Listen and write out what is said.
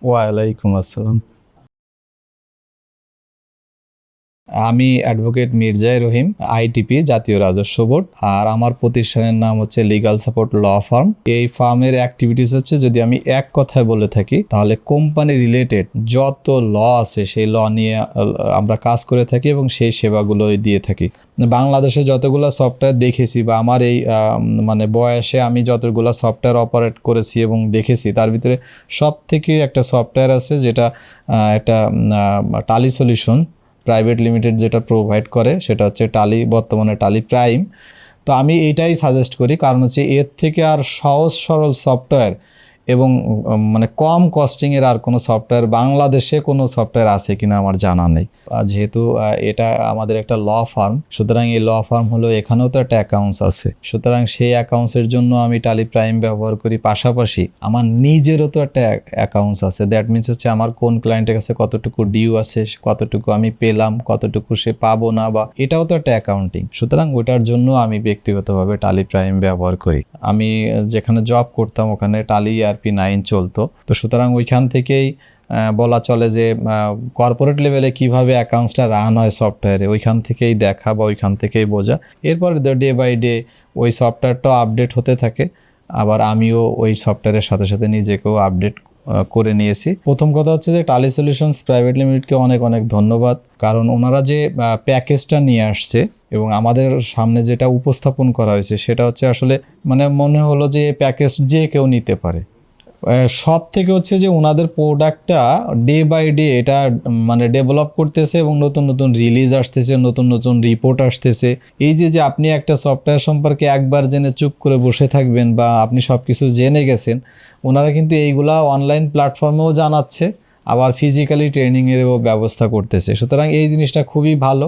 ওয়ালাইকুম আসসালাম। আমি অ্যাডভোকেট মির্জাই রহিম, আইটিপি জাতীয় রাজস্ব বোর্ড। আর আমার প্রতিষ্ঠানের নাম হচ্ছে লিগ্যাল সাপোর্ট ল ফার্ম। এই ফার্মের অ্যাক্টিভিটিস হচ্ছে, যদি আমি এক কথায় বলে থাকি তাহলে কোম্পানি রিলেটেড যত ল আছে সেই ল নিয়ে আমরা কাজ করে থাকি এবং সেই সেবাগুলোই দিয়ে থাকি। বাংলাদেশে যতগুলো সফটওয়্যার দেখেছি বা আমার এই মানে বয়সে আমি যতগুলো সফটওয়্যার অপারেট করেছি এবং দেখেছি, তার ভিতরে সব থেকে একটা সফটওয়্যার আছে যেটা একটা টালি সলিউশন প্রাইভেট লিমিটেড যেটা প্রোভাইড করে, সেটা হচ্ছে টালি, বর্তমানে টালি প্রাইম। তো আমি এইটাই সাজেস্ট করি, কারণ হচ্ছে এর থেকে আর সহজ সরল সফটওয়্যার এবং মানে কম কস্টিংয়ের আর কোনো সফটওয়্যার বাংলাদেশে কোনো সফটওয়্যার আছে কিনা আমার জানা নেই। যেহেতু এটা আমাদের একটা ল ফার্ম, সুতরাং এই ল ফার্ম হলো, এখানেও তো একটা অ্যাকাউন্টস আছে, সুতরাং সেই অ্যাকাউন্টসের জন্য আমি টালি প্রাইম ব্যবহার করি। পাশাপাশি আমার নিজেরও তো একটা অ্যাকাউন্টস আছে। দ্যাট মিনস হচ্ছে আমার কোন ক্লায়েন্টের কাছে কতটুকু ডিউ আছে, কতটুকু আমি পেলাম, কতটুকু সে পাবো না, বা এটাও তো একটা অ্যাকাউন্টিং। সুতরাং ওটার জন্য আমি ব্যক্তিগতভাবে টালি প্রাইম ব্যবহার করি। আমি যেখানে জব করতাম ওখানে টালি ERP9 চলতো, তো সুতরাং ওইখান থেকেই বলা চলে যে কর্পোরেট লেভেলে কিভাবে অ্যাকাউন্টসটা রান হয় সফটওয়্যারে, ওইখান থেকেই দেখা বা ওইখান থেকেই বোঝা। এরপর ডে বাই ডে ওই সফটওয়্যারটাও আপডেট হতে থাকে, আবার আমিও ওই সফটওয়্যারের সাথে সাথে নিজেকেও আপডেট করে নিয়েছি। প্রথম কথা হচ্ছে যে টালি সলিউশনস প্রাইভেট লিমিটেডকে অনেক অনেক ধন্যবাদ, কারণ ওনারা যে প্যাকেজটা নিয়ে আসছে এবং আমাদের সামনে যেটা উপস্থাপন করা হয়েছে, সেটা হচ্ছে আসলে মানে মনে হলো যে প্যাকেজ যে কেউ নিতে পারে। সব থেকে হচ্ছে যে ওনাদের প্রোডাক্টটা ডে বাই ডে এটা মানে ডেভেলপ করতেছে এবং নতুন নতুন রিলিজ আসতেছে, নতুন নতুন রিপোর্ট আসতেছে। এই যে আপনি একটা সফটওয়্যার সম্পর্কে একবার জেনে চুপ করে বসে থাকবেন বা আপনি সব কিছু জেনে গেছেন, ওনারা কিন্তু এইগুলা অনলাইন প্ল্যাটফর্মেও জানাচ্ছে, আবার ফিজিক্যালি ট্রেনিংয়েরও ব্যবস্থা করতেছে। সুতরাং এই জিনিসটা খুবই ভালো।